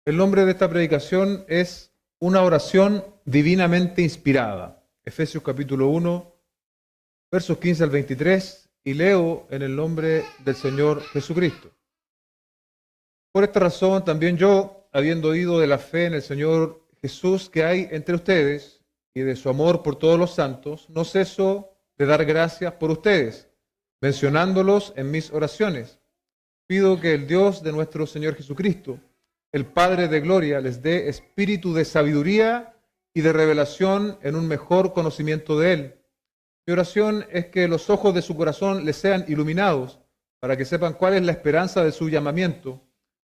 El nombre de esta predicación es una oración divinamente inspirada. Efesios capítulo 1, versos 15 al 23, y leo en el nombre del Señor Jesucristo. Por esta razón también yo, habiendo oído de la fe en el Señor Jesús que hay entre ustedes y de su amor por todos los santos, no ceso de dar gracias por ustedes, mencionándolos en mis oraciones. Pido que el Dios de nuestro Señor Jesucristo, el Padre de gloria, les dé espíritu de sabiduría y de revelación en un mejor conocimiento de Él. Mi oración es que los ojos de su corazón les sean iluminados, para que sepan cuál es la esperanza de su llamamiento,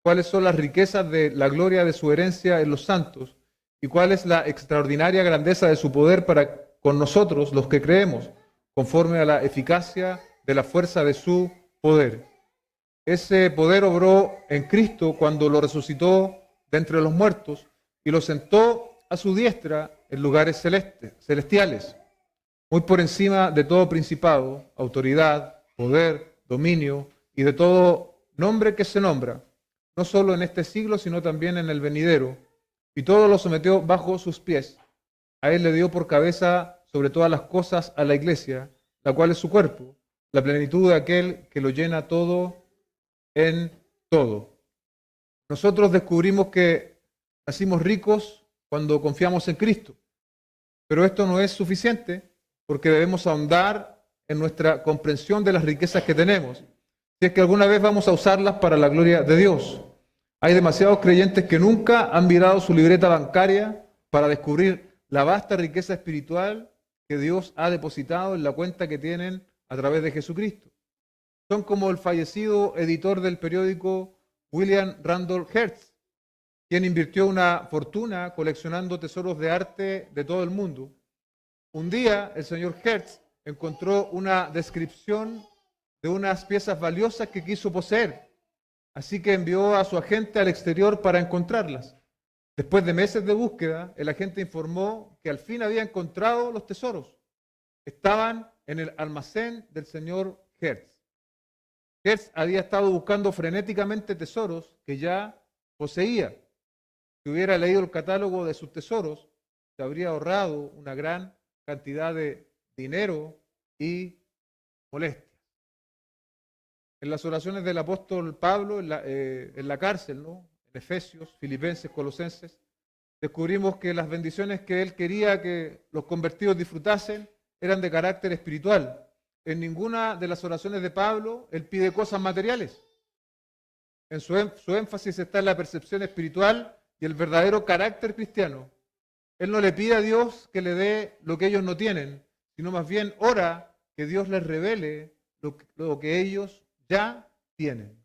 cuáles son las riquezas de la gloria de su herencia en los santos, y cuál es la extraordinaria grandeza de su poder para con nosotros, los que creemos, conforme a la eficacia de la fuerza de su poder. Ese poder obró en Cristo cuando lo resucitó de entre los muertos y lo sentó a su diestra en lugares celestiales, muy por encima de todo principado, autoridad, poder, dominio y de todo nombre que se nombra, no solo en este siglo, sino también en el venidero, y todo lo sometió bajo sus pies. A él le dio por cabeza sobre todas las cosas a la iglesia, la cual es su cuerpo, la plenitud de aquel que lo llena todo en todo. Nosotros descubrimos que nacimos ricos cuando confiamos en Cristo, pero esto no es suficiente porque debemos ahondar en nuestra comprensión de las riquezas que tenemos, si es que alguna vez vamos a usarlas para la gloria de Dios. Hay demasiados creyentes que nunca han mirado su libreta bancaria para descubrir la vasta riqueza espiritual que Dios ha depositado en la cuenta que tienen a través de Jesucristo. Son como el fallecido editor del periódico William Randolph Hearst, quien invirtió una fortuna coleccionando tesoros de arte de todo el mundo. Un día el señor Hearst encontró una descripción de unas piezas valiosas que quiso poseer, así que envió a su agente al exterior para encontrarlas. Después de meses de búsqueda, el agente informó que al fin había encontrado los tesoros. Estaban en el almacén del señor Hearst. Hearst había estado buscando frenéticamente tesoros que ya poseía. Si hubiera leído el catálogo de sus tesoros, se habría ahorrado una gran cantidad de dinero y molestias. En las oraciones del apóstol Pablo, en la cárcel, ¿no? En Efesios, Filipenses, Colosenses, descubrimos que las bendiciones que él quería que los convertidos disfrutasen eran de carácter espiritual. En ninguna de las oraciones de Pablo él pide cosas materiales. En su énfasis está en la percepción espiritual y el verdadero carácter cristiano. Él no le pide a Dios que le dé lo que ellos no tienen, sino más bien ora que Dios les revele lo que ellos ya tienen.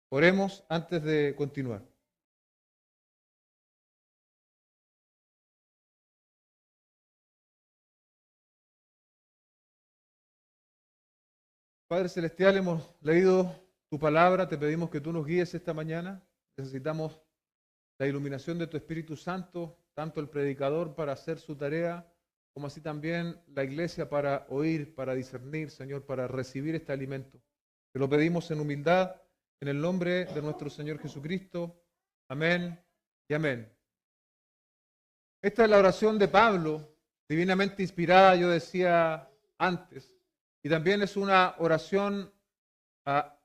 Oremos antes de continuar. Padre Celestial, hemos leído tu palabra, te pedimos que tú nos guíes esta mañana. Necesitamos la iluminación de tu Espíritu Santo, tanto el predicador para hacer su tarea, como así también la iglesia para oír, para discernir, Señor, para recibir este alimento. Te lo pedimos en humildad, en el nombre de nuestro Señor Jesucristo. Amén y amén. Esta es la oración de Pablo, divinamente inspirada, yo decía antes, y también es una oración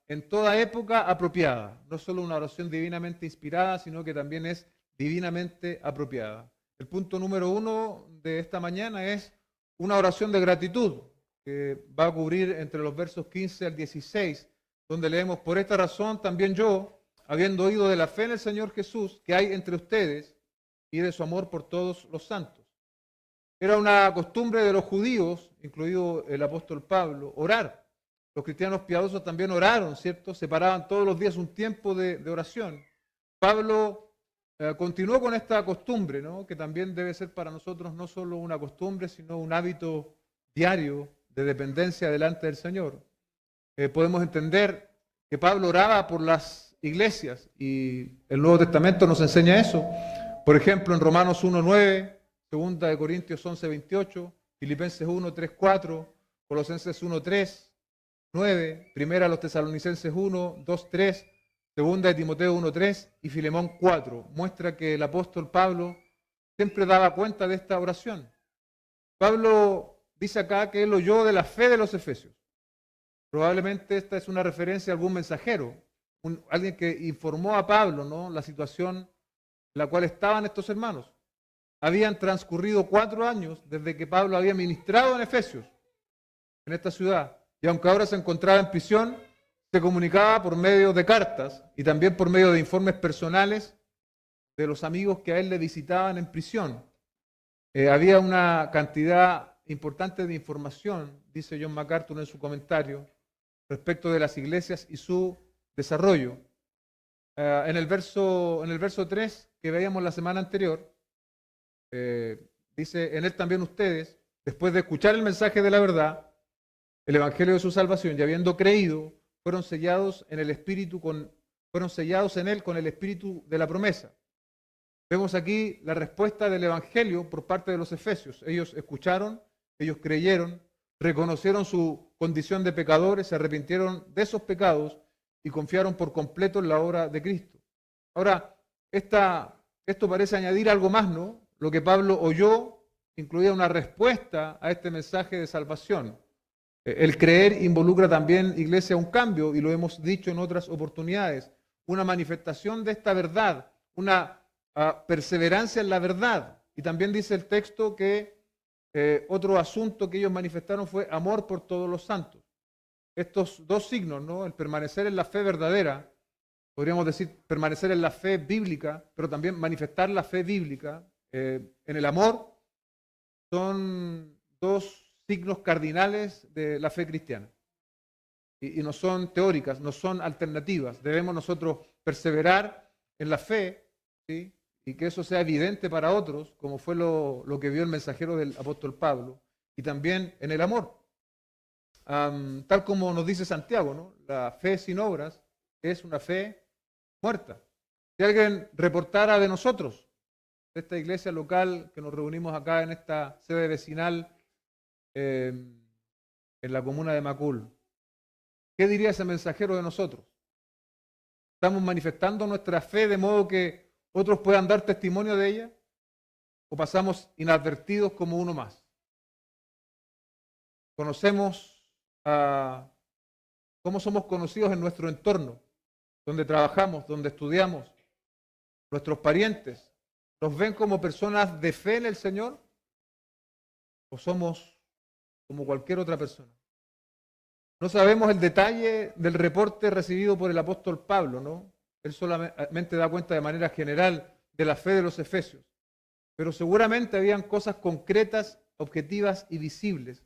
en toda época apropiada. No solo una oración divinamente inspirada, sino que también es divinamente apropiada. El punto número 1 de esta mañana es una oración de gratitud, que va a cubrir entre los versos 15 al 16, donde leemos: por esta razón también yo, habiendo oído de la fe en el Señor Jesús que hay entre ustedes y de su amor por todos los santos. Era una costumbre de los judíos, incluido el apóstol Pablo, orar. Los cristianos piadosos también oraron, ¿cierto? Separaban todos los días un tiempo de oración. Pablo continuó con esta costumbre, ¿no? Que también debe ser para nosotros no solo una costumbre, sino un hábito diario de dependencia delante del Señor. Podemos entender que Pablo oraba por las iglesias y el Nuevo Testamento nos enseña eso. Por ejemplo, en Romanos 1:9, 2 de Corintios 11:28, Filipenses 1:3-4, Colosenses 1:3, 9, primera a los Tesalonicenses 1, 2, 3, Segunda de Timoteo 1:3 y Filemón 4 muestra que el apóstol Pablo siempre daba cuenta de esta oración. Pablo dice acá que él oyó de la fe de los efesios. Probablemente esta es una referencia a algún mensajero, alguien que informó a Pablo, ¿no?, la situación en la cual estaban estos hermanos. Habían transcurrido 4 años desde que Pablo había ministrado en Efesios, en esta ciudad, y aunque ahora se encontraba en prisión, se comunicaba por medio de cartas y también por medio de informes personales de los amigos que a él le visitaban en prisión. Había una cantidad importante de información, dice John MacArthur en su comentario, respecto de las iglesias y su desarrollo. En el verso 3 que veíamos la semana anterior, dice, en él también ustedes, después de escuchar el mensaje de la verdad, el evangelio de su salvación, y habiendo creído, fueron sellados en el espíritu fueron sellados en él con el espíritu de la promesa. Vemos aquí la respuesta del evangelio por parte de los efesios. Ellos escucharon, ellos creyeron, reconocieron su condición de pecadores, se arrepintieron de esos pecados y confiaron por completo en la obra de Cristo. Ahora, esto parece añadir algo más, ¿no? Lo que Pablo oyó incluía una respuesta a este mensaje de salvación. El creer involucra también, iglesia, un cambio, y lo hemos dicho en otras oportunidades, una manifestación de esta verdad, una perseverancia en la verdad. Y también dice el texto que otro asunto que ellos manifestaron fue amor por todos los santos. Estos dos signos, ¿no?, el permanecer en la fe verdadera, podríamos decir permanecer en la fe bíblica, pero también manifestar la fe bíblica en el amor, son dos signos cardinales de la fe cristiana. Y no son teóricas, no son alternativas. Debemos nosotros perseverar en la fe, ¿sí?, y que eso sea evidente para otros, como fue lo que vio el mensajero del apóstol Pablo, y también en el amor. Tal como nos dice Santiago, ¿no?, la fe sin obras es una fe muerta. Si alguien reportara de nosotros, de esta iglesia local que nos reunimos acá en esta sede vecinal en la comuna de Macul, ¿qué diría ese mensajero de nosotros? ¿Estamos manifestando nuestra fe de modo que otros puedan dar testimonio de ella? ¿O pasamos inadvertidos como uno más? Conocemos cómo somos conocidos en nuestro entorno, donde trabajamos, donde estudiamos. Nuestros parientes nos ven como personas de fe en el Señor, o somos como cualquier otra persona. No sabemos el detalle del reporte recibido por el apóstol Pablo, ¿no? Él solamente da cuenta de manera general de la fe de los efesios, pero seguramente habían cosas concretas, objetivas y visibles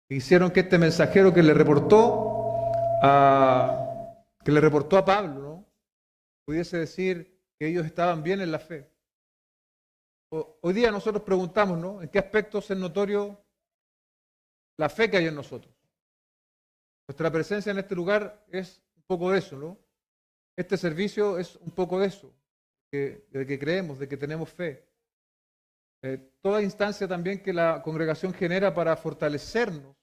que hicieron que este mensajero que le reportó a Pablo, ¿no?, pudiese decir que ellos estaban bien en la fe. Hoy día nosotros preguntamos, ¿no?, ¿en qué aspectos es notorio la fe que hay en nosotros? Nuestra presencia en este lugar es un poco de eso, ¿no? Este servicio es un poco de eso, de que creemos, de que tenemos fe. Toda instancia también que la congregación genera para fortalecernos,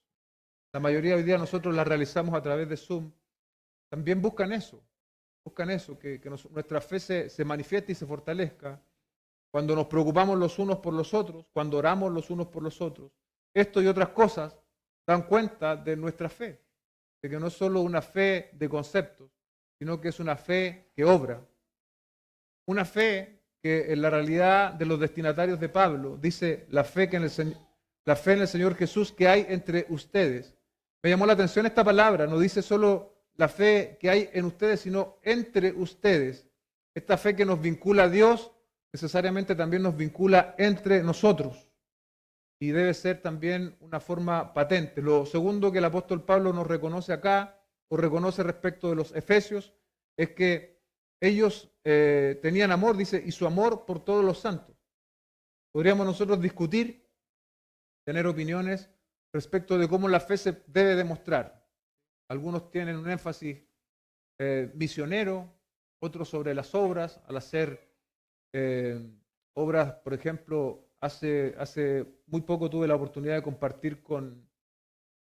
la mayoría hoy día nosotros la realizamos a través de Zoom, también buscan eso, que nuestra fe se manifieste y se fortalezca cuando nos preocupamos los unos por los otros, cuando oramos los unos por los otros. Esto y otras cosas dan cuenta de nuestra fe, de que no es solo una fe de conceptos, sino que es una fe que obra. Una fe que en la realidad de los destinatarios de Pablo dice la fe en el Señor Jesús que hay entre ustedes. Me llamó la atención esta palabra, no dice solo la fe que hay en ustedes, sino entre ustedes. Esta fe que nos vincula a Dios necesariamente también nos vincula entre nosotros. Y debe ser también una forma patente. Lo segundo que el apóstol Pablo nos reconoce acá, o reconoce respecto de los efesios, es que ellos tenían amor, dice, y su amor por todos los santos. Podríamos nosotros discutir, tener opiniones respecto de cómo la fe se debe demostrar. Algunos tienen un énfasis misionero, otros sobre las obras, al hacer obras, por ejemplo, hace muy poco tuve la oportunidad de compartir con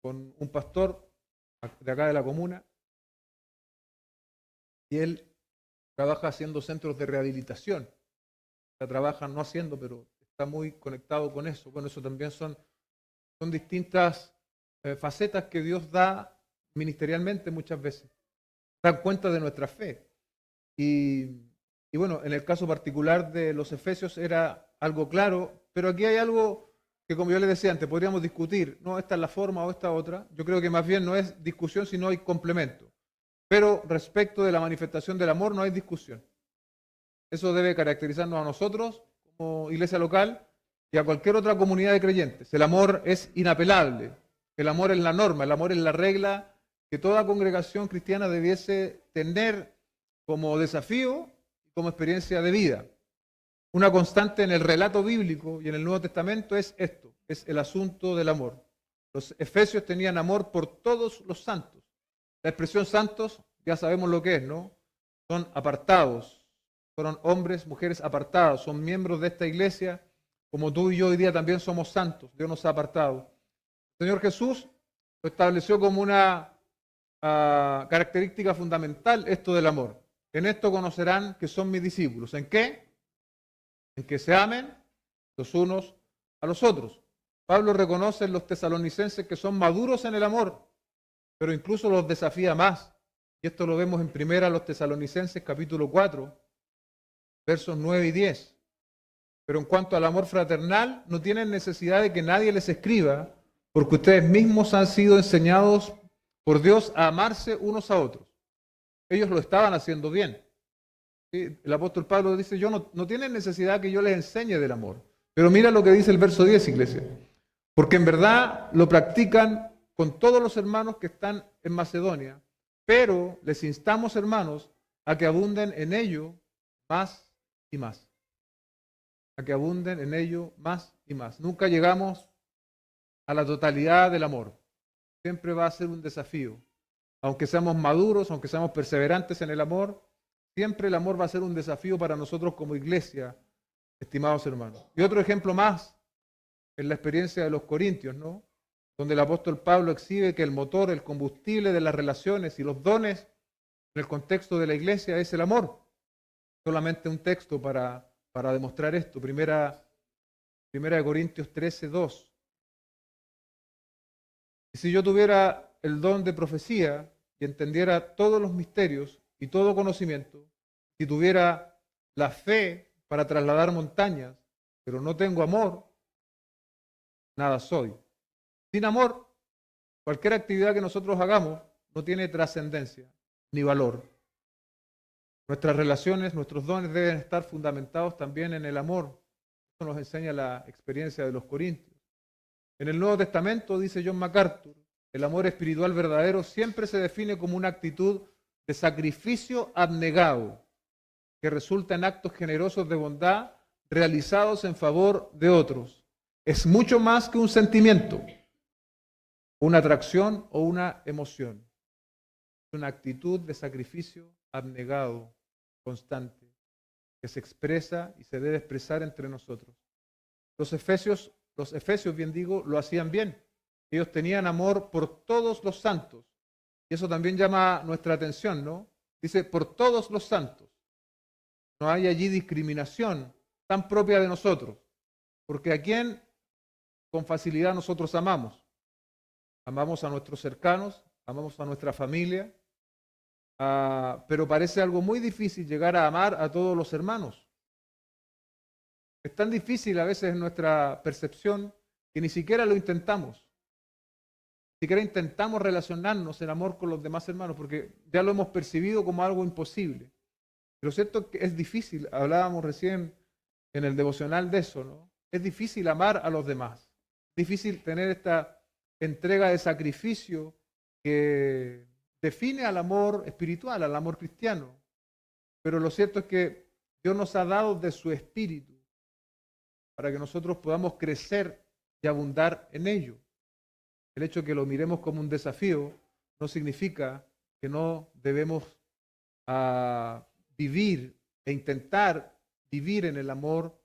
un pastor de acá de la comuna, y él trabaja haciendo centros de rehabilitación. O sea, trabaja no haciendo, pero está muy conectado con eso. Bueno, eso también son distintas facetas que Dios da ministerialmente muchas veces. Dan cuenta de nuestra fe. Y bueno, en el caso particular de los Efesios era algo claro, pero aquí hay algo que, como yo les decía antes, podríamos discutir, no, esta es la forma o esta otra. Yo creo que más bien no es discusión, sino hay complemento. Pero respecto de la manifestación del amor no hay discusión. Eso debe caracterizarnos a nosotros como iglesia local y a cualquier otra comunidad de creyentes. El amor es inapelable, el amor es la norma, el amor es la regla que toda congregación cristiana debiese tener como desafío y como experiencia de vida. Una constante en el relato bíblico y en el Nuevo Testamento es esto, es el asunto del amor. Los efesios tenían amor por todos los santos. La expresión santos ya sabemos lo que es, ¿no? Son apartados, fueron hombres, mujeres apartados, son miembros de esta iglesia, como tú y yo hoy día también somos santos, Dios nos ha apartado. El Señor Jesús lo estableció como una característica fundamental esto del amor. En esto conocerán que son mis discípulos. ¿En qué? En que se amen los unos a los otros. Pablo reconoce en los tesalonicenses que son maduros en el amor, pero incluso los desafía más. Y esto lo vemos en primera los tesalonicenses capítulo 4, versos 9 y 10. Pero en cuanto al amor fraternal, no tienen necesidad de que nadie les escriba, porque ustedes mismos han sido enseñados por Dios a amarse unos a otros. Ellos lo estaban haciendo bien. ¿Sí? El apóstol Pablo dice, no tienen necesidad que yo les enseñe del amor. Pero mira lo que dice el verso 10, iglesia. Porque en verdad lo practican con todos los hermanos que están en Macedonia, pero les instamos, hermanos, a que abunden en ello más y más. A que abunden en ello más y más. Nunca llegamos a la totalidad del amor. Siempre va a ser un desafío. Aunque seamos maduros, aunque seamos perseverantes en el amor, siempre el amor va a ser un desafío para nosotros como iglesia, estimados hermanos. Y otro ejemplo más es la experiencia de los corintios, ¿no? Donde el apóstol Pablo exhibe que el motor, el combustible de las relaciones y los dones en el contexto de la iglesia es el amor. Solamente un texto para demostrar esto. Primera de Corintios 13, 2. Y si yo tuviera el don de profecía y entendiera todos los misterios y todo conocimiento, si tuviera la fe para trasladar montañas, pero no tengo amor, nada soy. Sin amor, cualquier actividad que nosotros hagamos no tiene trascendencia ni valor. Nuestras relaciones, nuestros dones deben estar fundamentados también en el amor. Eso nos enseña la experiencia de los corintios. En el Nuevo Testamento, dice John MacArthur, el amor espiritual verdadero siempre se define como una actitud de sacrificio abnegado, que resulta en actos generosos de bondad realizados en favor de otros. Es mucho más que un sentimiento, una atracción o una emoción. Es una actitud de sacrificio abnegado, constante, que se expresa y se debe expresar entre nosotros. Los efesios, bien digo, lo hacían bien. Ellos tenían amor por todos los santos. Y eso también llama nuestra atención, ¿no? Dice, por todos los santos. No hay allí discriminación tan propia de nosotros. Porque ¿a quién con facilidad nosotros amamos? Amamos a nuestros cercanos, amamos a nuestra familia, pero parece algo muy difícil llegar a amar a todos los hermanos. Es tan difícil a veces en nuestra percepción que ni siquiera lo intentamos. Ni siquiera intentamos relacionarnos en amor con los demás hermanos porque ya lo hemos percibido como algo imposible. Pero cierto es que es difícil, hablábamos recién en el devocional de eso, ¿no? Es difícil amar a los demás. Es difícil tener esta entrega de sacrificio que define al amor espiritual, al amor cristiano. Pero lo cierto es que Dios nos ha dado de su espíritu para que nosotros podamos crecer y abundar en ello. El hecho de que lo miremos como un desafío no significa que no debemos vivir e intentar vivir en el amor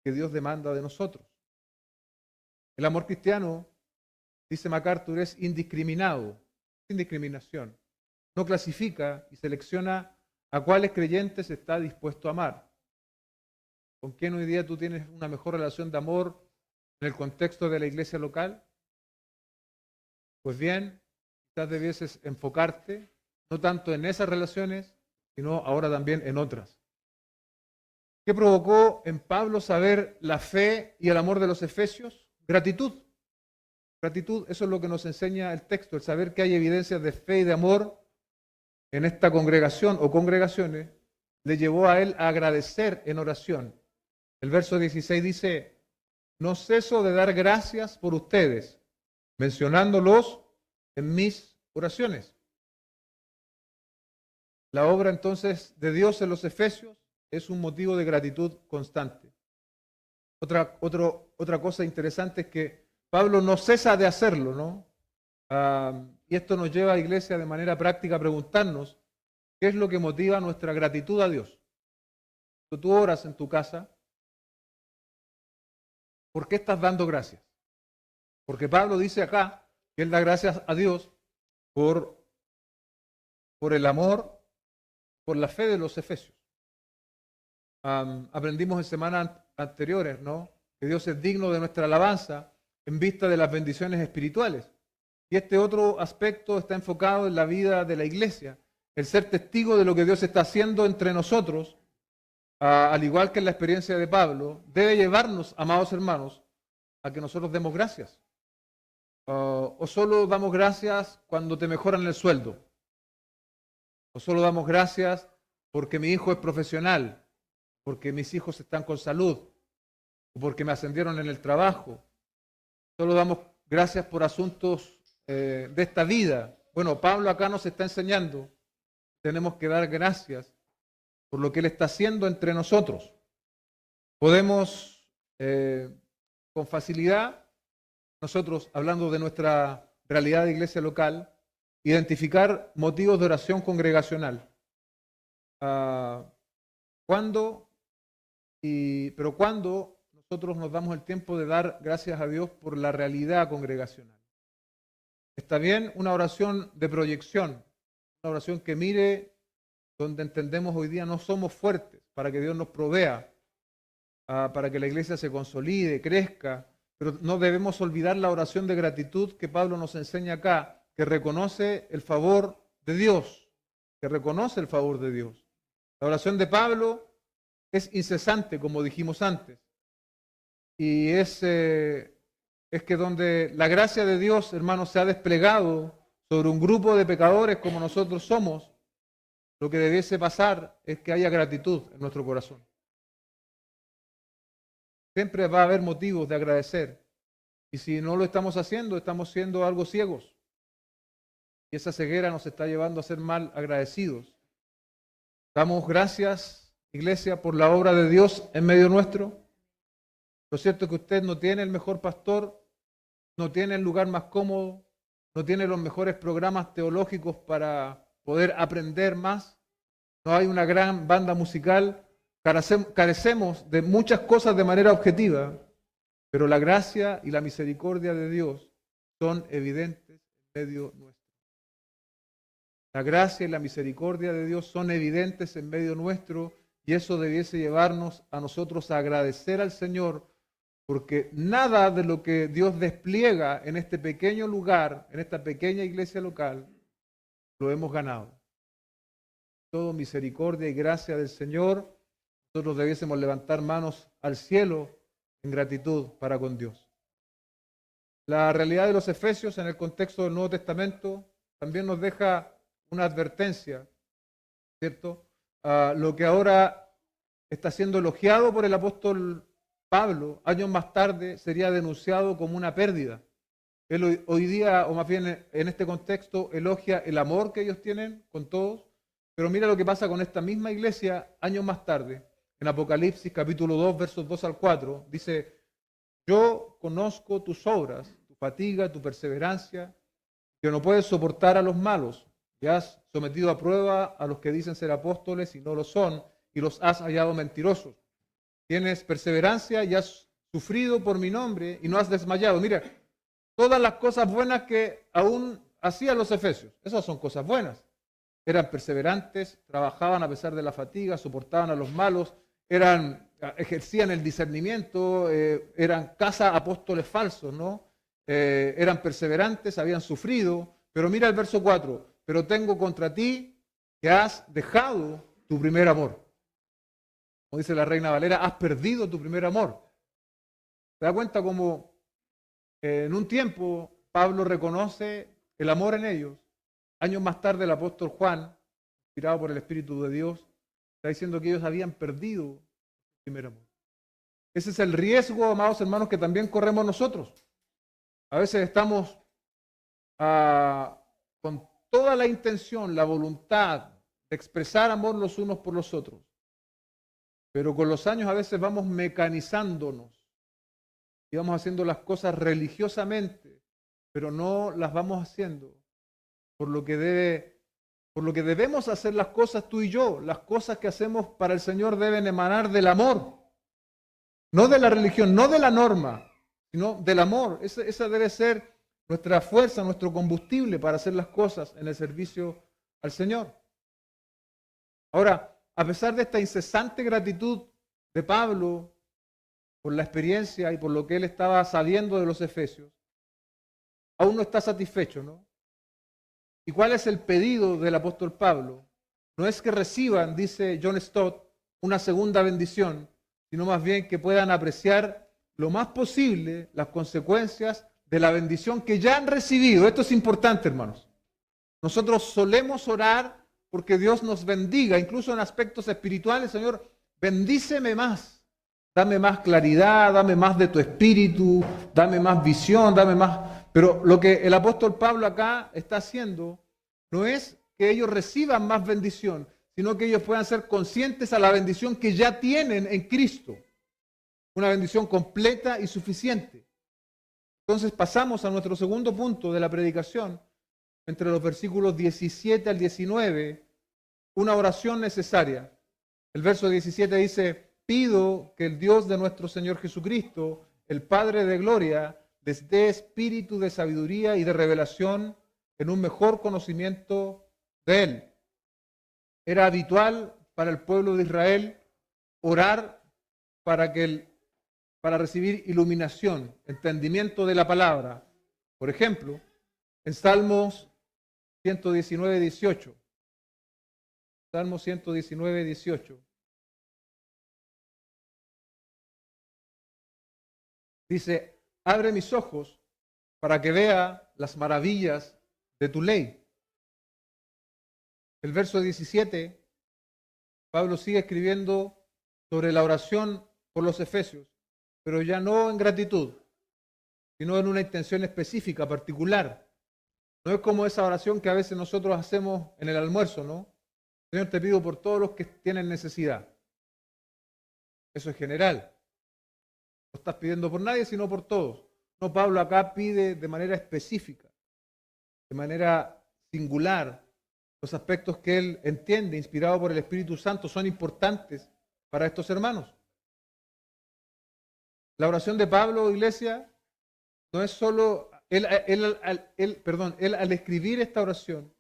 que Dios demanda de nosotros. El amor cristiano, dice MacArthur, es indiscriminado, sin discriminación. No clasifica y selecciona ¿A cuáles creyentes está dispuesto a amar? ¿Con quién hoy día tú tienes una mejor relación de amor en el contexto de la iglesia local? Pues bien, quizás debieses enfocarte no tanto en esas relaciones, sino ahora también en otras. ¿Qué provocó en Pablo saber la fe y el amor de los efesios? Gratitud. Gratitud, eso es lo que nos enseña el texto, el saber que hay evidencias de fe y de amor en esta congregación o congregaciones, le llevó a él a agradecer en oración. El verso 16 dice, no ceso de dar gracias por ustedes, mencionándolos en mis oraciones. La obra entonces de Dios en los Efesios es un motivo de gratitud constante. Otra cosa interesante es que Pablo no cesa de hacerlo, ¿no? Y esto nos lleva a iglesia de manera práctica a preguntarnos qué es lo que motiva nuestra gratitud a Dios. Cuando tú oras en tu casa, ¿por qué estás dando gracias? Porque Pablo dice acá que él da gracias a Dios por el amor, por la fe de los efesios. Aprendimos en semanas anteriores, ¿no? Que Dios es digno de nuestra alabanza en vista de las bendiciones espirituales. Y este otro aspecto está enfocado en la vida de la iglesia, el ser testigo de lo que Dios está haciendo entre nosotros, al igual que en la experiencia de Pablo, debe llevarnos, amados hermanos, a que nosotros demos gracias. O solo damos gracias cuando te mejoran el sueldo. O solo damos gracias porque mi hijo es profesional, porque mis hijos están con salud, o porque me ascendieron en el trabajo. Solo damos gracias por asuntos de esta vida. Bueno, Pablo acá nos está enseñando, tenemos que dar gracias por lo que Él está haciendo entre nosotros. Podemos con facilidad, nosotros, hablando de nuestra realidad de iglesia local, identificar motivos de oración congregacional. ¿Cuándo nosotros nos damos el tiempo de dar gracias a Dios por la realidad congregacional? Está bien una oración de proyección, una oración que mire donde entendemos hoy día no somos fuertes, para que Dios nos provea, para que la iglesia se consolide, crezca, pero no debemos olvidar la oración de gratitud que Pablo nos enseña acá, que reconoce el favor de Dios, que reconoce el favor de Dios. La oración de Pablo es incesante, como dijimos antes, y es que donde la gracia de Dios, hermanos, se ha desplegado sobre un grupo de pecadores como nosotros somos, lo que debiese pasar es que haya gratitud en nuestro corazón. Siempre va a haber motivos de agradecer. Y si no lo estamos haciendo, estamos siendo algo ciegos. Y esa ceguera nos está llevando a ser mal agradecidos. Damos gracias, iglesia, por la obra de Dios en medio nuestro. Lo cierto es que usted no tiene el mejor pastor, no tiene el lugar más cómodo, no tiene los mejores programas teológicos para poder aprender más. No hay una gran banda musical. Carecemos de muchas cosas de manera objetiva, pero la gracia y la misericordia de Dios son evidentes en medio nuestro. La gracia y la misericordia de Dios son evidentes en medio nuestro y eso debiese llevarnos a nosotros a agradecer al Señor porque nada de lo que Dios despliega en este pequeño lugar, en esta pequeña iglesia local, lo hemos ganado. Todo misericordia y gracia del Señor, nosotros debiésemos levantar manos al cielo en gratitud para con Dios. La realidad de los Efesios en el contexto del Nuevo Testamento también nos deja una advertencia, ¿cierto? Lo que ahora está siendo elogiado por el apóstol Pablo, años más tarde sería denunciado como una pérdida. Él hoy día, o más bien en este contexto, elogia el amor que ellos tienen con todos, pero mira lo que pasa con esta misma iglesia años más tarde. En Apocalipsis capítulo 2, versos 2 al 4, dice, yo conozco tus obras, tu fatiga, tu perseverancia, que no puedes soportar a los malos, que has sometido a prueba a los que dicen ser apóstoles y no lo son, y los has hallado mentirosos. Tienes perseverancia y has sufrido por mi nombre y no has desmayado. Mira, todas las cosas buenas que aún hacían los efesios, esas son cosas buenas. eran perseverantes, trabajaban a pesar de la fatiga, soportaban a los malos, ejercían el discernimiento, eran casa apóstoles falsos, ¿no? Eran perseverantes, habían sufrido, pero mira el verso 4, pero tengo contra ti que has dejado tu primer amor. Como dice la Reina Valera, has perdido tu primer amor. ¿Te das cuenta cómo en un tiempo Pablo reconoce el amor en ellos? Años más tarde el apóstol Juan, inspirado por el Espíritu de Dios, está diciendo que ellos habían perdido el primer amor. Ese es el riesgo, amados hermanos, que también corremos nosotros. A veces estamos con toda la intención, la voluntad de expresar amor los unos por los otros. Pero con los años a veces vamos mecanizándonos y vamos haciendo las cosas religiosamente, pero no las vamos haciendo por lo que debemos hacer las cosas tú y yo. Las cosas que hacemos para el Señor deben emanar del amor, no de la religión, no de la norma, sino del amor. Esa debe ser nuestra fuerza, nuestro combustible para hacer las cosas en el servicio al Señor. Ahora, a pesar de esta incesante gratitud de Pablo por la experiencia y por lo que él estaba sabiendo de los efesios, aún no está satisfecho, ¿no? ¿Y cuál es el pedido del apóstol Pablo? No es que reciban, dice John Stott, una segunda bendición, sino más bien que puedan apreciar lo más posible las consecuencias de la bendición que ya han recibido. Esto es importante, hermanos. Nosotros solemos orar porque Dios nos bendiga, incluso en aspectos espirituales. Señor, bendíceme más, dame más claridad, dame más de tu espíritu, dame más visión, dame más. Pero lo que el apóstol Pablo acá está haciendo no es que ellos reciban más bendición, sino que ellos puedan ser conscientes a la bendición que ya tienen en Cristo. Una bendición completa y suficiente. Entonces pasamos a nuestro segundo punto de la predicación, entre los versículos 17 al 19, una oración necesaria. El verso 17 dice, pido que el Dios de nuestro Señor Jesucristo, el Padre de gloria, les dé espíritu de sabiduría y de revelación en un mejor conocimiento de Él. Era habitual para el pueblo de Israel orar para recibir iluminación, entendimiento de la palabra. Por ejemplo, en Salmos 119, 18. Salmo 119, 18. Dice, abre mis ojos para que vea las maravillas de tu ley. El verso 17, Pablo sigue escribiendo sobre la oración por los efesios, pero ya no en gratitud, sino en una intención específica, particular. No es como esa oración que a veces nosotros hacemos en el almuerzo, ¿no? Señor, te pido por todos los que tienen necesidad. Eso es general. No estás pidiendo por nadie, sino por todos. No, Pablo acá pide de manera específica, de manera singular, los aspectos que él entiende, inspirado por el Espíritu Santo, son importantes para estos hermanos. La oración de Pablo, iglesia, no es solo, él al escribir esta oración,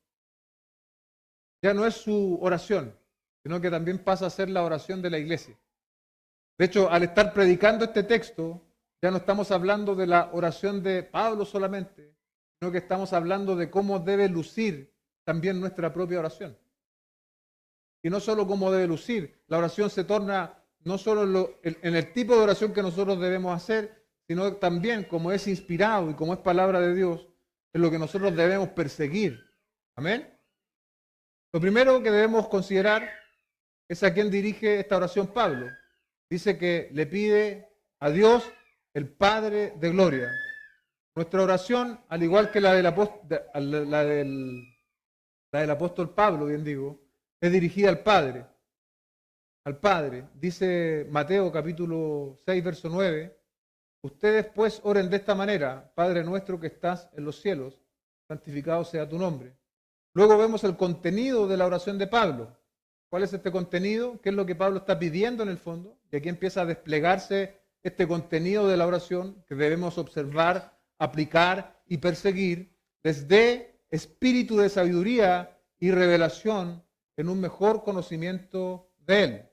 ya no es su oración, sino que también pasa a ser la oración de la iglesia. De hecho, al estar predicando este texto, ya no estamos hablando de la oración de Pablo solamente, sino que estamos hablando de cómo debe lucir también nuestra propia oración. Y no solo cómo debe lucir, la oración se torna no solo en el tipo de oración que nosotros debemos hacer, sino también como es inspirado y como es palabra de Dios, es lo que nosotros debemos perseguir. Amén. Lo primero que debemos considerar es a quién dirige esta oración Pablo. Dice que le pide a Dios, el Padre de gloria. Nuestra oración, al igual que la del apóstol Pablo, bien digo, es dirigida al Padre. Al Padre. Dice Mateo capítulo 6, verso 9, ustedes pues oren de esta manera, Padre nuestro que estás en los cielos, santificado sea tu nombre. Luego vemos el contenido de la oración de Pablo. ¿Cuál es este contenido? ¿Qué es lo que Pablo está pidiendo en el fondo? Y aquí empieza a desplegarse este contenido de la oración que debemos observar, aplicar y perseguir. Les dé espíritu de sabiduría y revelación en un mejor conocimiento de Él.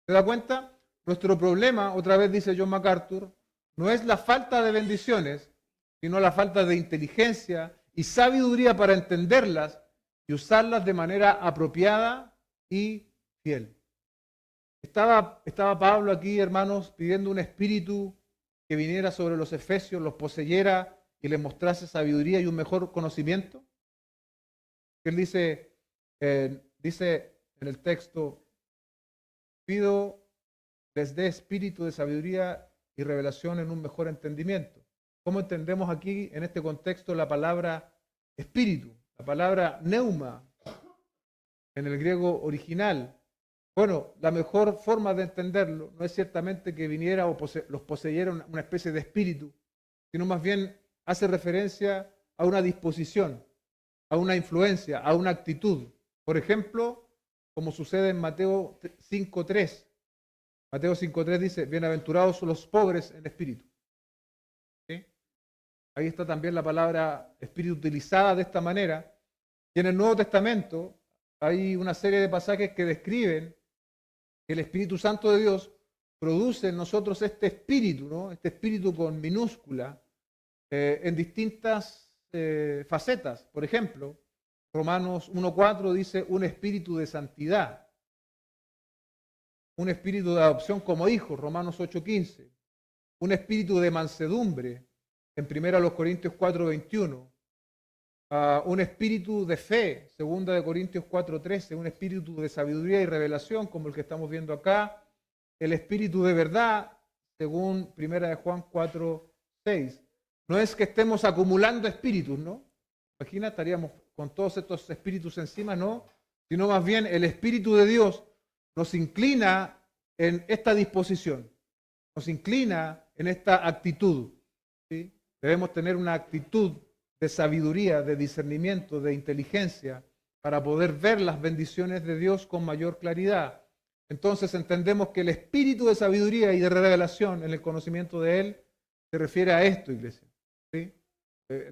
¿Se da cuenta? Nuestro problema, otra vez dice John MacArthur, no es la falta de bendiciones, sino la falta de inteligencia y sabiduría para entenderlas y usarlas de manera apropiada y fiel. Estaba Pablo aquí, hermanos, pidiendo un espíritu que viniera sobre los efesios, los poseyera y les mostrase sabiduría y un mejor conocimiento. Él dice en el texto, pido les dé espíritu de sabiduría y revelación en un mejor entendimiento. ¿Cómo entendemos aquí en este contexto la palabra espíritu? La palabra neuma en el griego original. Bueno, la mejor forma de entenderlo no es ciertamente que viniera o los poseyera una especie de espíritu, sino más bien hace referencia a una disposición, a una influencia, a una actitud. Por ejemplo, como sucede en Mateo 5.3. Mateo 5.3 dice, bienaventurados son los pobres en espíritu. ¿Sí? Ahí está también la palabra espíritu utilizada de esta manera. Y en el Nuevo Testamento hay una serie de pasajes que describen que el Espíritu Santo de Dios produce en nosotros este espíritu, ¿no? Este espíritu con minúscula, en distintas facetas. Por ejemplo, Romanos 1.4 dice un espíritu de santidad, un espíritu de adopción como hijos, Romanos 8.15, un espíritu de mansedumbre, en 1 Corintios 4.21, un espíritu de fe, 2 Corintios 4.13, un espíritu de sabiduría y revelación, como el que estamos viendo acá, el espíritu de verdad, según 1 Juan 4.6. No es que estemos acumulando espíritus, ¿no? Imagina, estaríamos con todos estos espíritus encima, no, sino más bien el Espíritu de Dios nos inclina en esta disposición, nos inclina en esta actitud, ¿sí? Debemos tener una actitud de sabiduría, de discernimiento, de inteligencia, para poder ver las bendiciones de Dios con mayor claridad. Entonces entendemos que el espíritu de sabiduría y de revelación en el conocimiento de Él se refiere a esto, iglesia. ¿Sí?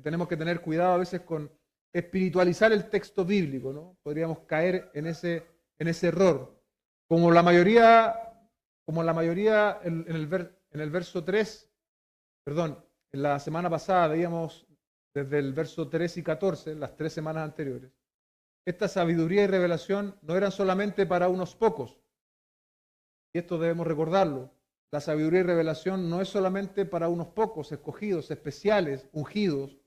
Tenemos que tener cuidado a veces con espiritualizar el texto bíblico, ¿no? Podríamos caer en ese error. Como la mayoría en el verso 3, perdón, en la semana pasada veíamos desde el verso 3 y 14, las 3 semanas anteriores, esta sabiduría y revelación no eran solamente para unos pocos. Y esto debemos recordarlo. La sabiduría y revelación no es solamente para unos pocos, escogidos, especiales, ungidos.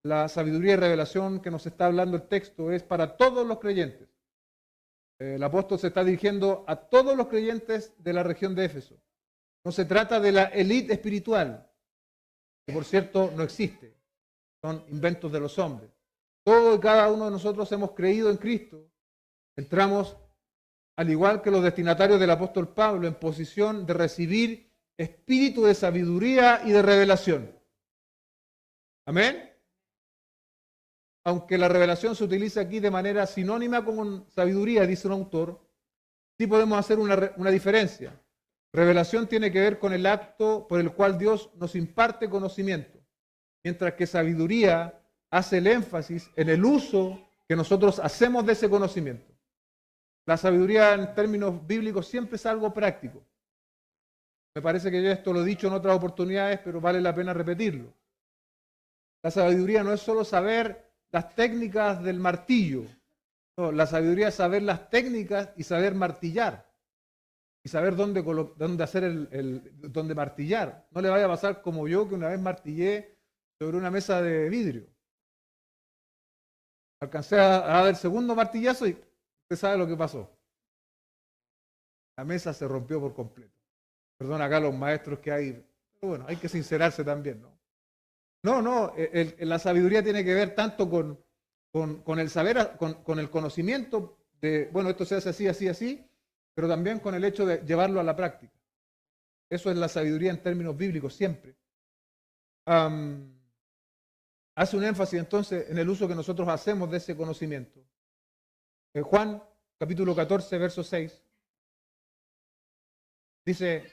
La sabiduría y revelación que nos está hablando el texto es para todos los creyentes. El apóstol se está dirigiendo a todos los creyentes de la región de Éfeso. No se trata de la élite espiritual, que por cierto no existe. Son inventos de los hombres. Todos y cada uno de nosotros hemos creído en Cristo. Entramos, al igual que los destinatarios del apóstol Pablo, en posición de recibir espíritu de sabiduría y de revelación. Amén. Aunque la revelación se utiliza aquí de manera sinónima con sabiduría, dice un autor, sí podemos hacer una diferencia. Revelación tiene que ver con el acto por el cual Dios nos imparte conocimiento, mientras que sabiduría hace el énfasis en el uso que nosotros hacemos de ese conocimiento. La sabiduría en términos bíblicos siempre es algo práctico. Me parece que yo esto lo he dicho en otras oportunidades, pero vale la pena repetirlo. La sabiduría no es solo saber las técnicas del martillo. No, la sabiduría es saber las técnicas y saber martillar. Y saber dónde hacer dónde martillar. No le vaya a pasar como yo, que una vez martillé sobre una mesa de vidrio. Alcancé a dar el segundo martillazo y usted sabe lo que pasó. La mesa se rompió por completo. Perdón acá los maestros que hay. Pero bueno, hay que sincerarse también, ¿no? La sabiduría tiene que ver tanto con el saber, con el conocimiento de, bueno, esto se hace así, así, así, pero también con el hecho de llevarlo a la práctica. Eso es la sabiduría en términos bíblicos siempre. Hace un énfasis entonces en el uso que nosotros hacemos de ese conocimiento. Juan, capítulo 14, verso 6, dice,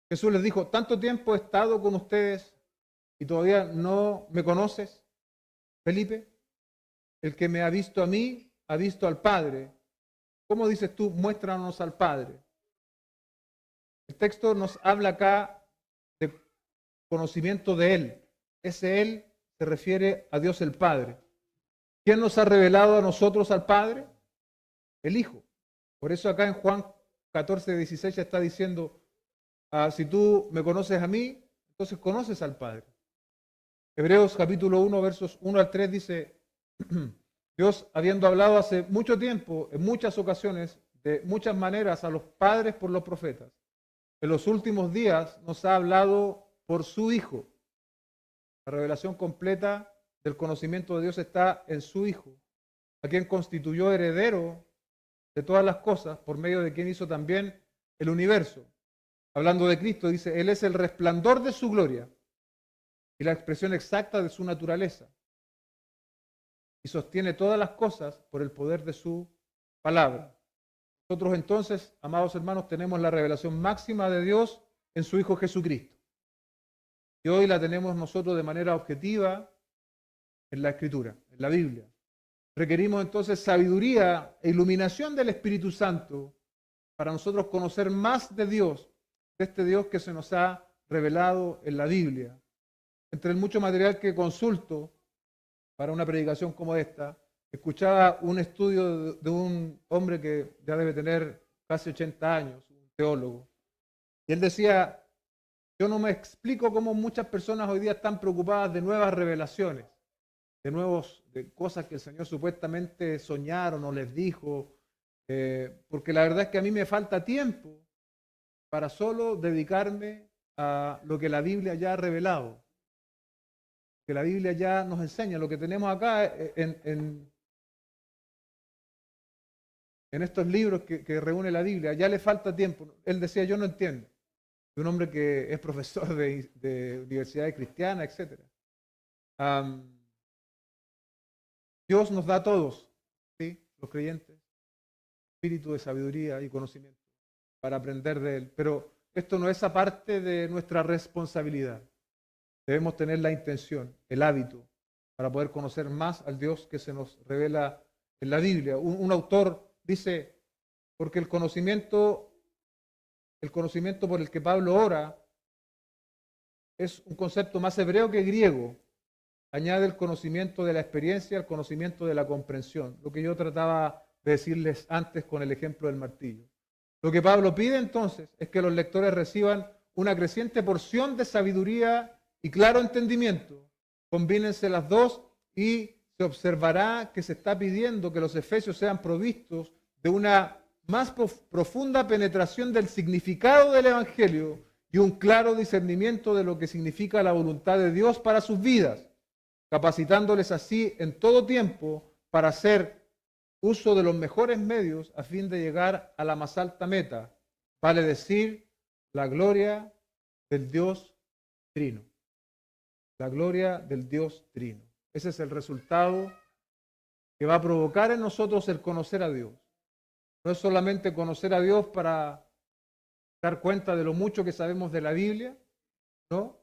Jesús les dijo, tanto tiempo he estado con ustedes y todavía no me conoces, Felipe. El que me ha visto a mí, ha visto al Padre. ¿Cómo dices tú, muéstranos al Padre? El texto nos habla acá de conocimiento de Él. Ese Él se refiere a Dios el Padre. ¿Quién nos ha revelado a nosotros al Padre? El Hijo. Por eso acá en Juan 14:16 ya está diciendo, si tú me conoces a mí, entonces conoces al Padre. Hebreos capítulo 1, versos 1 al 3 dice, Dios, habiendo hablado hace mucho tiempo, en muchas ocasiones, de muchas maneras a los padres por los profetas, en los últimos días nos ha hablado por su Hijo. La revelación completa del conocimiento de Dios está en su Hijo, a quien constituyó heredero de todas las cosas, por medio de quien hizo también el universo. Hablando de Cristo, dice, Él es el resplandor de su gloria y la expresión exacta de su naturaleza. Y sostiene todas las cosas por el poder de su palabra. Nosotros entonces, amados hermanos, tenemos la revelación máxima de Dios en su Hijo Jesucristo. Y hoy la tenemos nosotros de manera objetiva en la Escritura, en la Biblia. Requerimos entonces sabiduría e iluminación del Espíritu Santo para nosotros conocer más de Dios, de este Dios que se nos ha revelado en la Biblia. Entre el mucho material que consulto para una predicación como esta, escuchaba un estudio de un hombre que ya debe tener casi 80 años, un teólogo. Y él decía, yo no me explico cómo muchas personas hoy día están preocupadas de nuevas revelaciones, de cosas que el Señor supuestamente soñaron o les dijo, porque la verdad es que a mí me falta tiempo para solo dedicarme a lo que la Biblia ya ha revelado, que la Biblia ya nos enseña, lo que tenemos acá en estos libros que reúne la Biblia, ya le falta tiempo. Él decía, yo no entiendo. De un hombre que es profesor de universidades cristianas, etc. Dios nos da a todos, ¿sí? Los creyentes, espíritu de sabiduría y conocimiento para aprender de Él. Pero esto no es aparte de nuestra responsabilidad. Debemos tener la intención, el hábito, para poder conocer más al Dios que se nos revela en la Biblia. Un autor dice, porque el conocimiento por el que Pablo ora es un concepto más hebreo que griego. Añade el conocimiento de la experiencia al conocimiento de la comprensión, lo que yo trataba de decirles antes con el ejemplo del martillo. Lo que Pablo pide entonces es que los lectores reciban una creciente porción de sabiduría y claro entendimiento. Combínense las dos y se observará que se está pidiendo que los efesios sean provistos de una más profunda penetración del significado del Evangelio y un claro discernimiento de lo que significa la voluntad de Dios para sus vidas, capacitándoles así en todo tiempo para hacer uso de los mejores medios a fin de llegar a la más alta meta, vale decir, la gloria del Dios Trino. La gloria del Dios Trino. Ese es el resultado que va a provocar en nosotros el conocer a Dios. No es solamente conocer a Dios para dar cuenta de lo mucho que sabemos de la Biblia, ¿no?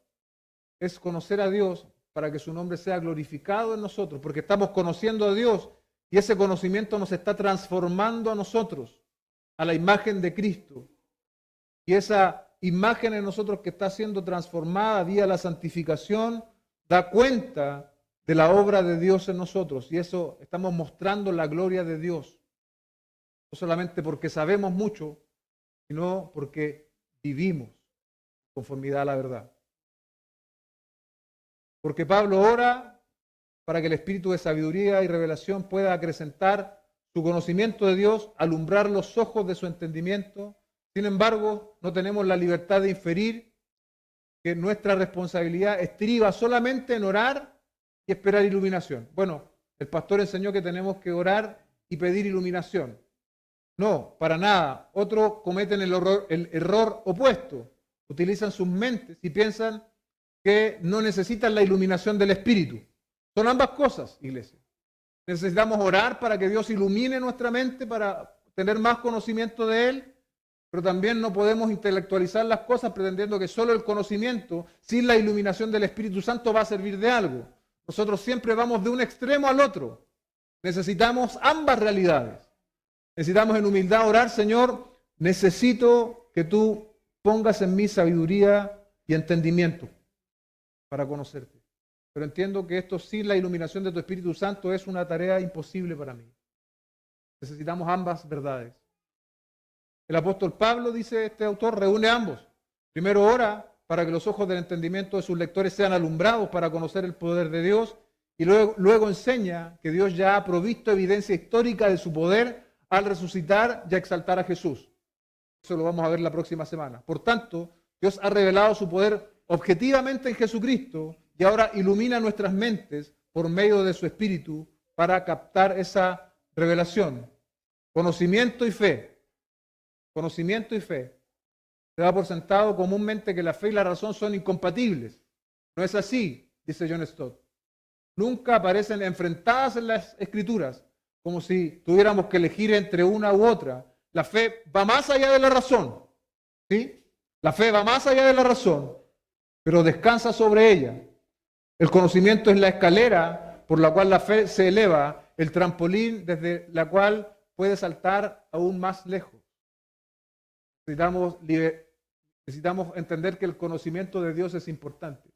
Es conocer a Dios para que su nombre sea glorificado en nosotros, porque estamos conociendo a Dios y ese conocimiento nos está transformando a nosotros, a la imagen de Cristo. Y esa imagen en nosotros que está siendo transformada vía la santificación, da cuenta de la obra de Dios en nosotros. Y eso estamos mostrando la gloria de Dios. No solamente porque sabemos mucho, sino porque vivimos conformidad a la verdad. Porque Pablo ora para que el espíritu de sabiduría y revelación pueda acrecentar su conocimiento de Dios, alumbrar los ojos de su entendimiento. Sin embargo, no tenemos la libertad de inferir que nuestra responsabilidad estriba solamente en orar y esperar iluminación. Bueno, el pastor enseñó que tenemos que orar y pedir iluminación. No, para nada. Otros cometen el error opuesto. Utilizan sus mentes y piensan que no necesitan la iluminación del Espíritu. Son ambas cosas, iglesia. Necesitamos orar para que Dios ilumine nuestra mente, para tener más conocimiento de Él, pero también no podemos intelectualizar las cosas pretendiendo que solo el conocimiento, sin la iluminación del Espíritu Santo, va a servir de algo. Nosotros siempre vamos de un extremo al otro. Necesitamos ambas realidades. Necesitamos en humildad orar, Señor, necesito que tú pongas en mí sabiduría y entendimiento para conocerte. Pero entiendo que esto sin la iluminación de tu Espíritu Santo es una tarea imposible para mí. Necesitamos ambas verdades. El apóstol Pablo, dice este autor, reúne ambos. Primero ora para que los ojos del entendimiento de sus lectores sean alumbrados para conocer el poder de Dios, y luego enseña que Dios ya ha provisto evidencia histórica de su poder al resucitar y a exaltar a Jesús. Eso lo vamos a ver la próxima semana. Por tanto, Dios ha revelado su poder objetivamente en Jesucristo y ahora ilumina nuestras mentes por medio de su Espíritu para captar esa revelación. Conocimiento y fe. Conocimiento y fe. Se da por sentado comúnmente que la fe y la razón son incompatibles. No es así, dice John Stott. Nunca aparecen enfrentadas en las Escrituras, como si tuviéramos que elegir entre una u otra. La fe va más allá de la razón, ¿sí? La fe va más allá de la razón, pero descansa sobre ella. El conocimiento es la escalera por la cual la fe se eleva, el trampolín desde la cual puede saltar aún más lejos. Necesitamos entender que el conocimiento de Dios es importante.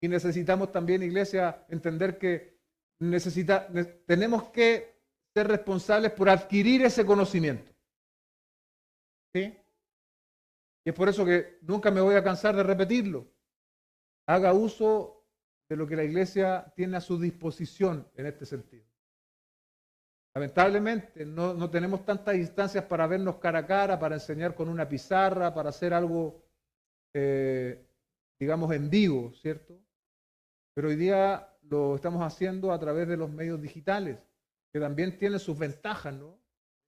Y necesitamos también, iglesia, entender que tenemos que ser responsables por adquirir ese conocimiento. ¿Sí? Y es por eso que nunca me voy a cansar de repetirlo. Haga uso de lo que la iglesia tiene a su disposición en este sentido. Lamentablemente no tenemos tantas instancias para vernos cara a cara, para enseñar con una pizarra, para hacer algo, digamos, en vivo, ¿cierto? Pero hoy día lo estamos haciendo a través de los medios digitales, que también tienen sus ventajas, ¿no?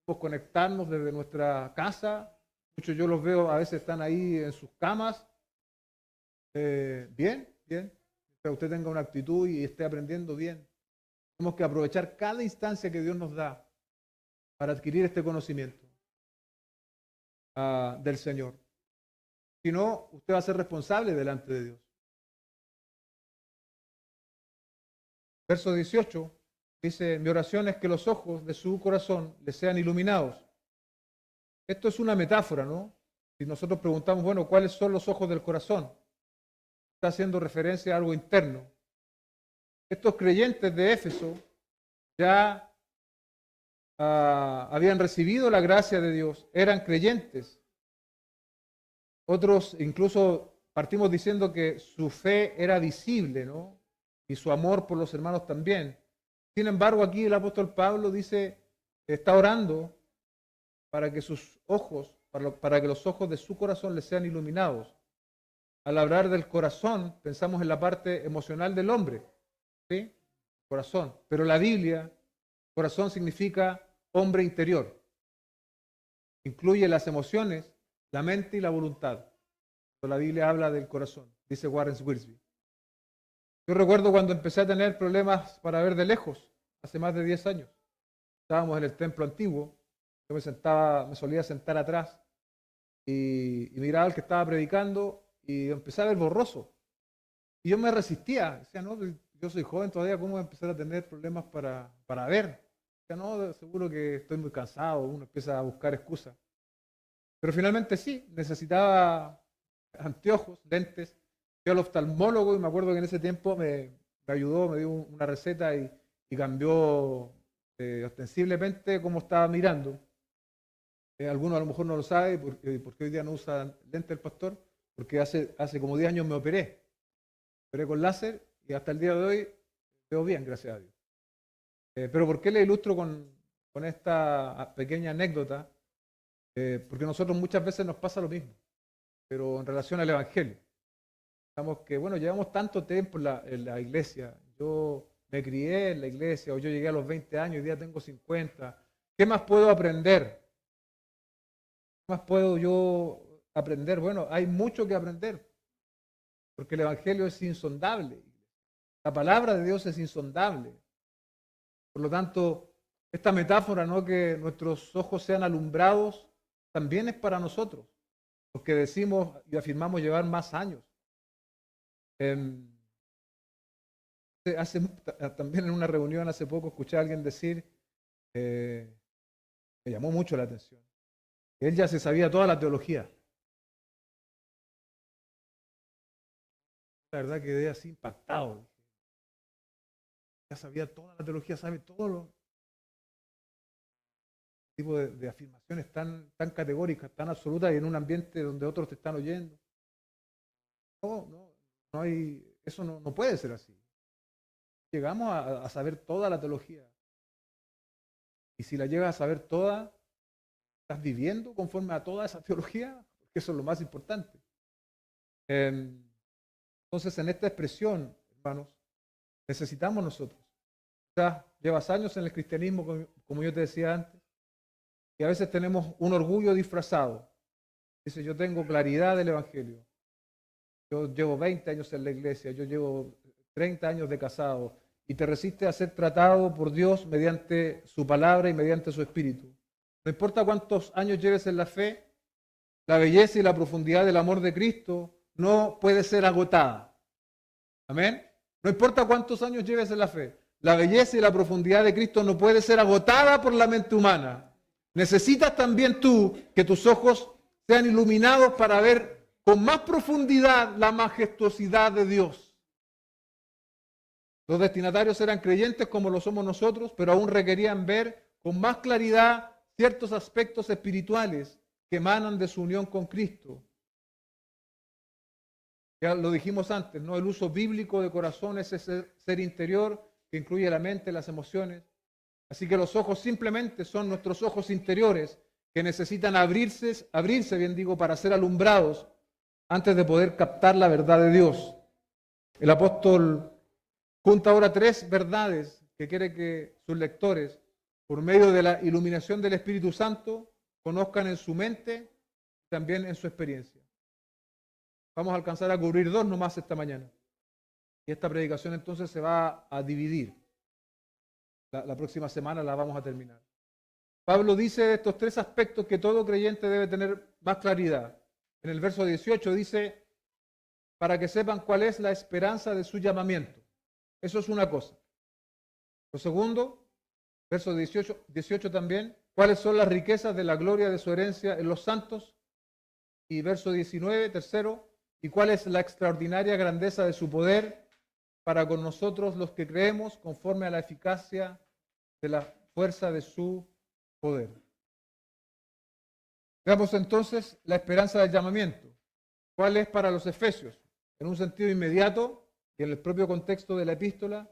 Podemos conectarnos desde nuestra casa. Muchos yo los veo, a veces están ahí en sus camas. Bien. Que usted tenga una actitud y esté aprendiendo bien. Tenemos que aprovechar cada instancia que Dios nos da para adquirir este conocimiento del Señor. Si no, usted va a ser responsable delante de Dios. Verso 18 dice, mi oración es que los ojos de su corazón les sean iluminados. Esto es una metáfora, ¿no? Si nosotros preguntamos, bueno, ¿cuáles son los ojos del corazón? Está haciendo referencia a algo interno. Estos creyentes de Éfeso ya habían recibido la gracia de Dios, eran creyentes. Otros incluso partimos diciendo que su fe era visible, ¿no? Y su amor por los hermanos también. Sin embargo, aquí el apóstol Pablo dice que está orando para que sus ojos, para que los ojos de su corazón les sean iluminados. Al hablar del corazón, pensamos en la parte emocional del hombre, ¿sí? Corazón. Pero la Biblia, corazón significa hombre interior. Incluye las emociones, la mente y la voluntad. La Biblia habla del corazón, dice Warren Wiersbe. Yo recuerdo cuando empecé a tener problemas para ver de lejos, hace más de 10 años. Estábamos en el templo antiguo, yo me solía sentar atrás y miraba al que estaba predicando y empecé a ver borroso. Y yo me resistía, decía, no, yo soy joven todavía, ¿cómo voy a empezar a tener problemas para ver? Decía, no, seguro que estoy muy cansado, uno empieza a buscar excusas. Pero finalmente sí, necesitaba anteojos, lentes. Fui al oftalmólogo y me acuerdo que en ese tiempo me ayudó, me dio una receta y cambió ostensiblemente cómo estaba mirando. Algunos a lo mejor no lo saben, porque hoy día no usa lente el pastor, porque hace como 10 años me operé con láser y hasta el día de hoy veo bien, gracias a Dios. Pero ¿por qué le ilustro con esta pequeña anécdota? Porque a nosotros muchas veces nos pasa lo mismo, pero en relación al Evangelio. Pensamos que, bueno, llevamos tanto tiempo en la iglesia, yo me crié en la iglesia, o yo llegué a los 20 años, hoy día tengo 50. ¿Qué más puedo aprender? ¿Qué más puedo yo aprender? Bueno, hay mucho que aprender, porque el Evangelio es insondable. La palabra de Dios es insondable. Por lo tanto, esta metáfora, ¿no?, que nuestros ojos sean alumbrados, también es para nosotros, los que decimos y afirmamos llevar más años. También en una reunión hace poco escuché a alguien decir, me llamó mucho la atención, que él ya se sabía toda la teología. La verdad quedé así impactado. Ya sabía toda la teología, sabe todo los tipos de afirmaciones tan categóricas, tan absolutas y en un ambiente donde otros te están oyendo. No hay, eso no puede ser así. Llegamos a saber toda la teología. Y si la llegas a saber toda, ¿estás viviendo conforme a toda esa teología? Porque eso es lo más importante. Entonces, en esta expresión, hermanos, necesitamos nosotros. Quizás llevas años en el cristianismo, como yo te decía antes, y a veces tenemos un orgullo disfrazado. Dice, yo tengo claridad del Evangelio. Yo llevo 20 años en la iglesia, yo llevo 30 años de casado, y te resiste a ser tratado por Dios mediante su palabra y mediante su espíritu. No importa cuántos años lleves en la fe, la belleza y la profundidad del amor de Cristo no puede ser agotada. Amén. No importa cuántos años lleves en la fe, la belleza y la profundidad de Cristo no puede ser agotada por la mente humana. Necesitas también tú que tus ojos sean iluminados para ver con más profundidad la majestuosidad de Dios. Los destinatarios eran creyentes como lo somos nosotros, pero aún requerían ver con más claridad ciertos aspectos espirituales que emanan de su unión con Cristo. Ya lo dijimos antes, ¿no? El uso bíblico de corazón es ese ser interior que incluye la mente, las emociones. Así que los ojos simplemente son nuestros ojos interiores que necesitan abrirse, bien digo, para ser alumbrados antes de poder captar la verdad de Dios. El apóstol junta ahora 3 verdades que quiere que sus lectores, por medio de la iluminación del Espíritu Santo, conozcan en su mente y también en su experiencia. Vamos a alcanzar a cubrir 2 nomás esta mañana. Y esta predicación entonces se va a dividir. La próxima semana la vamos a terminar. Pablo dice de estos 3 aspectos que todo creyente debe tener más claridad. En el verso 18 dice, para que sepan cuál es la esperanza de su llamamiento. Eso es una cosa. Lo segundo, verso 18 también, cuáles son las riquezas de la gloria de su herencia en los santos. Y verso 19, tercero, y cuál es la extraordinaria grandeza de su poder para con nosotros los que creemos conforme a la eficacia de la fuerza de su poder. Veamos entonces la esperanza del llamamiento. ¿Cuál es para los efesios? En un sentido inmediato y en el propio contexto de la epístola,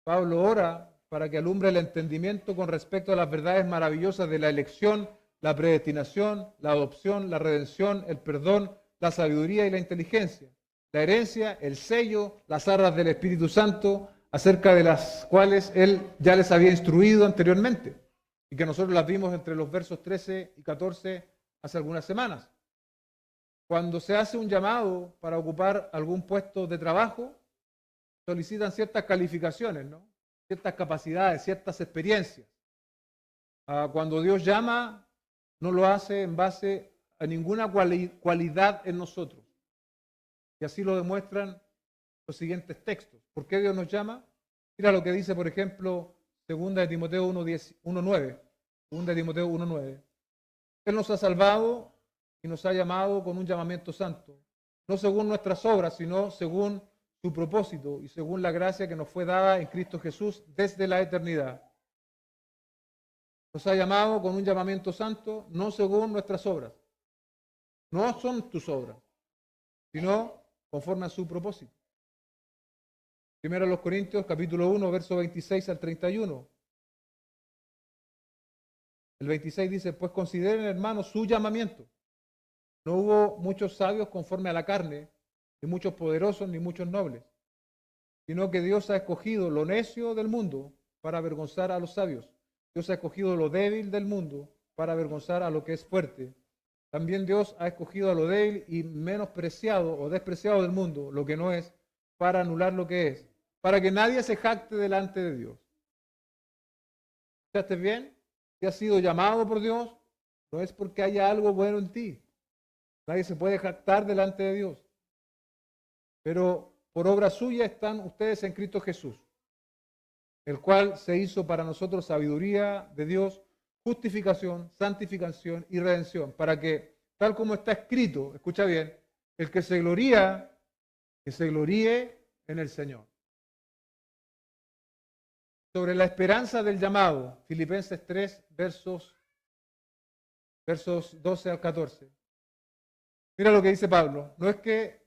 Pablo ora para que alumbre el entendimiento con respecto a las verdades maravillosas de la elección, la predestinación, la adopción, la redención, el perdón, la sabiduría y la inteligencia, la herencia, el sello, las arras del Espíritu Santo, acerca de las cuales él ya les había instruido anteriormente y que nosotros las vimos entre los versos 13 y 14 hace algunas semanas. Cuando se hace un llamado para ocupar algún puesto de trabajo, solicitan ciertas calificaciones, ¿no? Ciertas capacidades, ciertas experiencias. Cuando Dios llama, no lo hace en base a ninguna cualidad en nosotros. Y así lo demuestran los siguientes textos. ¿Por qué Dios nos llama? Mira lo que dice, por ejemplo, 2 de Timoteo 1:9. 2 de Timoteo 1:9. Él nos ha salvado y nos ha llamado con un llamamiento santo, no según nuestras obras, sino según su propósito y según la gracia que nos fue dada en Cristo Jesús desde la eternidad. Nos ha llamado con un llamamiento santo, no según nuestras obras. No son tus obras, sino conforme a su propósito. Primero a los Corintios, capítulo 1, verso 26 al 31. El 26 dice, pues consideren, hermanos, su llamamiento. No hubo muchos sabios conforme a la carne, ni muchos poderosos, ni muchos nobles, sino que Dios ha escogido lo necio del mundo para avergonzar a los sabios. Dios ha escogido lo débil del mundo para avergonzar a lo que es fuerte. También Dios ha escogido a lo débil y menospreciado o despreciado del mundo, lo que no es, para anular lo que es, para que nadie se jacte delante de Dios. ¿Escuchaste bien? Si has sido llamado por Dios, no es porque haya algo bueno en ti. Nadie se puede jactar delante de Dios. Pero por obra suya están ustedes en Cristo Jesús, el cual se hizo para nosotros sabiduría de Dios, justificación, santificación y redención, para que, tal como está escrito, escucha bien, el que se gloría, que se gloríe en el Señor. Sobre la esperanza del llamado, Filipenses 3, versos 12 al 14. Mira lo que dice Pablo, no es que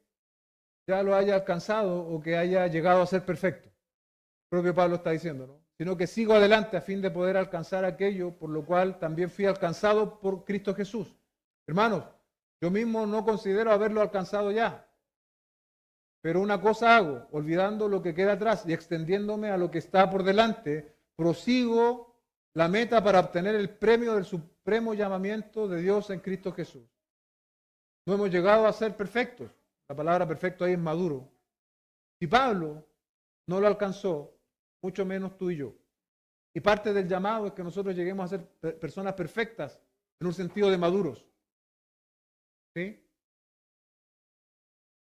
ya lo haya alcanzado o que haya llegado a ser perfecto, el propio Pablo está diciendo, ¿no? Sino que sigo adelante a fin de poder alcanzar aquello por lo cual también fui alcanzado por Cristo Jesús. Hermanos, yo mismo no considero haberlo alcanzado ya, pero una cosa hago, olvidando lo que queda atrás y extendiéndome a lo que está por delante, prosigo la meta para obtener el premio del supremo llamamiento de Dios en Cristo Jesús. No hemos llegado a ser perfectos. La palabra perfecto ahí es maduro. Si Pablo no lo alcanzó, mucho menos tú y yo. Y parte del llamado es que nosotros lleguemos a ser personas perfectas en un sentido de maduros. ¿Sí?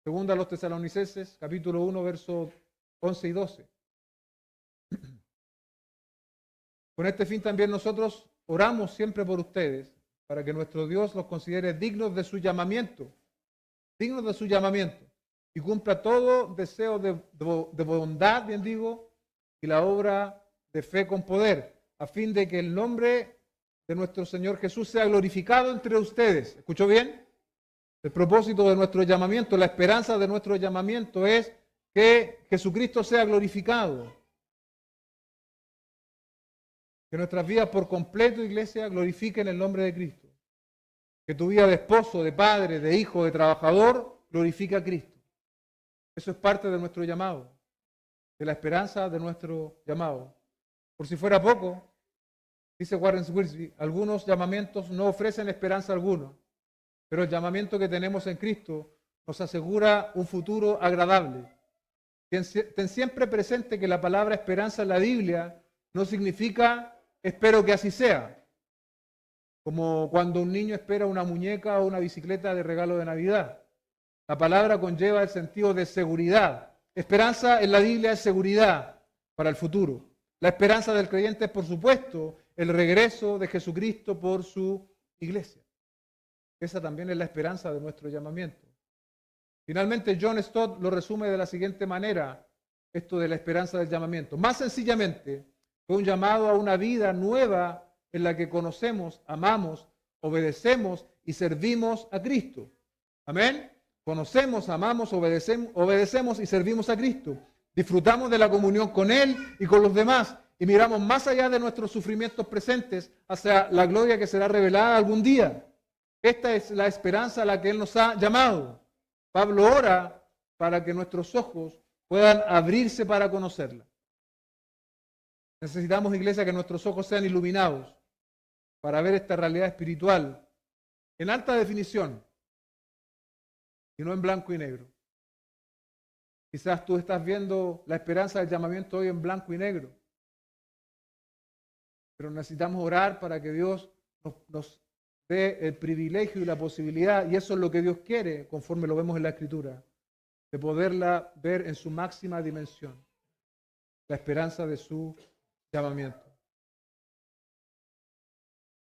Segunda a los Tesalonicenses, capítulo 1, versos 11 y 12. Con este fin también nosotros oramos siempre por ustedes, para que nuestro Dios los considere dignos de su llamamiento, y cumpla todo deseo de bondad, bien digo, y la obra de fe con poder, a fin de que el nombre de nuestro Señor Jesús sea glorificado entre ustedes. ¿Escuchó bien? El propósito de nuestro llamamiento, la esperanza de nuestro llamamiento es que Jesucristo sea glorificado. Que nuestras vidas por completo, iglesia, glorifiquen el nombre de Cristo. Que tu vida de esposo, de padre, de hijo, de trabajador, glorifique a Cristo. Eso es parte de nuestro llamado, de la esperanza de nuestro llamado. Por si fuera poco, dice Warren Wiersbe, algunos llamamientos no ofrecen esperanza alguna, pero el llamamiento que tenemos en Cristo nos asegura un futuro agradable. Ten siempre presente que la palabra esperanza en la Biblia no significa espero que así sea, como cuando un niño espera una muñeca o una bicicleta de regalo de Navidad. La palabra conlleva el sentido de seguridad. Esperanza en la Biblia es seguridad para el futuro. La esperanza del creyente es, por supuesto, el regreso de Jesucristo por su iglesia. Esa también es la esperanza de nuestro llamamiento. Finalmente, John Stott lo resume de la siguiente manera, esto de la esperanza del llamamiento. Más sencillamente, fue un llamado a una vida nueva en la que conocemos, amamos, obedecemos y servimos a Cristo. Amén. Conocemos, amamos, obedecemos y servimos a Cristo. Disfrutamos de la comunión con Él y con los demás y miramos más allá de nuestros sufrimientos presentes hacia la gloria que será revelada algún día. Esta es la esperanza a la que Él nos ha llamado. Pablo ora para que nuestros ojos puedan abrirse para conocerla. Necesitamos, iglesia, que nuestros ojos sean iluminados para ver esta realidad espiritual en alta definición y no en blanco y negro. Quizás tú estás viendo la esperanza del llamamiento hoy en blanco y negro, pero necesitamos orar para que Dios nos dé el privilegio y la posibilidad, y eso es lo que Dios quiere, conforme lo vemos en la Escritura, de poderla ver en su máxima dimensión, la esperanza de su llamamiento.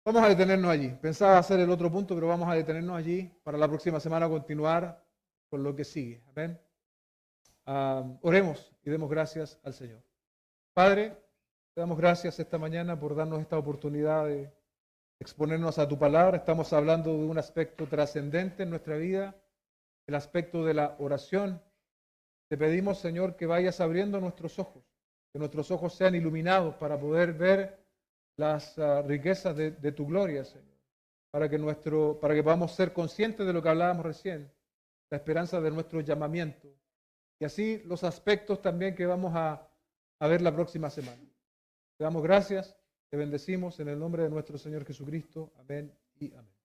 Vamos a detenernos allí. Pensaba hacer el otro punto, pero vamos a detenernos allí para la próxima semana continuar con lo que sigue. Amén. Oremos y demos gracias al Señor. Padre, te damos gracias esta mañana por darnos esta oportunidad de exponernos a tu palabra. Estamos hablando de un aspecto trascendente en nuestra vida, el aspecto de la oración. Te pedimos, Señor, que vayas abriendo nuestros ojos, que nuestros ojos sean iluminados para poder ver las riquezas de tu gloria, Señor, para que podamos ser conscientes de lo que hablábamos recién, la esperanza de nuestro llamamiento, y así los aspectos también que vamos a ver la próxima semana. Te damos gracias, te bendecimos en el nombre de nuestro Señor Jesucristo. Amén y amén.